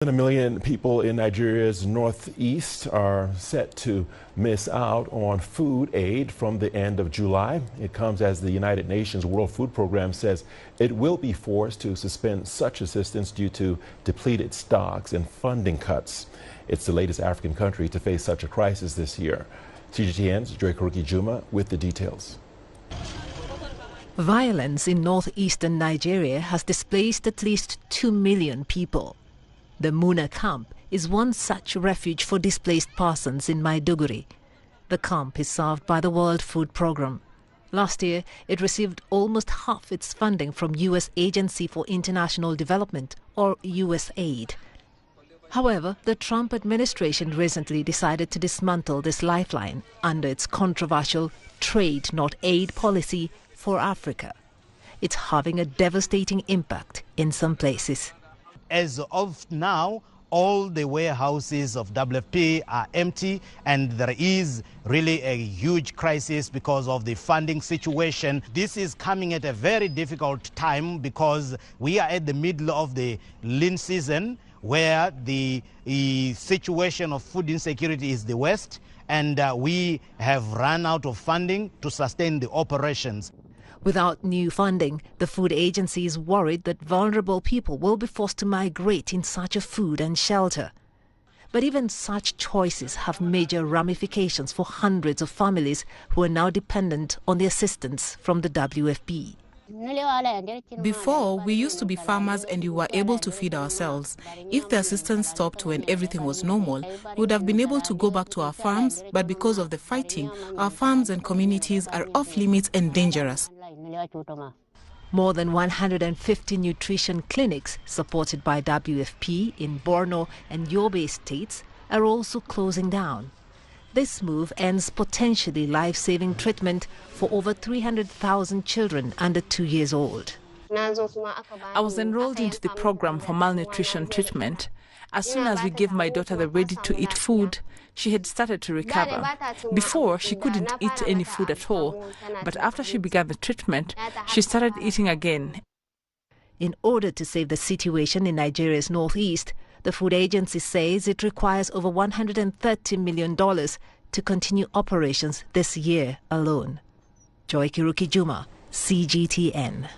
A million people in Nigeria's northeast are set to miss out on food aid from the end of July. It comes as the United Nations World Food Program says it will be forced to suspend such assistance due to depleted stocks and funding cuts. It's the latest African country to face such a crisis this year. CGTN's Joy Juma with the details. Violence in northeastern Nigeria has displaced at least 2 million people. The Muna camp is one such refuge for displaced persons in Maiduguri. The camp is served by the World Food Program. Last year, it received almost half its funding from U.S. Agency for International Development, or USAID. However, the Trump administration recently decided to dismantle this lifeline under its controversial trade, not aid policy for Africa. It's having a devastating impact in some places. As of now, all the warehouses of WFP are empty, and there is really a huge crisis because of the funding situation. This is coming at a very difficult time because we are at the middle of the lean season, where the situation of food insecurity is the worst, and we have run out of funding to sustain the operations. Without new funding, the food agency is worried that vulnerable people will be forced to migrate in search of food and shelter. But even such choices have major ramifications for hundreds of families who are now dependent on the assistance from the WFP. Before, we used to be farmers and we were able to feed ourselves. If the assistance stopped when everything was normal, we would have been able to go back to our farms, but because of the fighting, our farms and communities are off limits and dangerous. More than 150 nutrition clinics supported by WFP in Borno and Yobe states are also closing down. This move ends potentially life-saving treatment for over 300,000 children under 2 years old. I was enrolled into the program for malnutrition treatment. As soon as we gave my daughter the ready-to-eat food, she had started to recover. Before, she couldn't eat any food at all, but after she began the treatment, she started eating again. In order to save the situation in Nigeria's northeast, the food agency says it requires over $130 million to continue operations this year alone. Joy Juma, CGTN.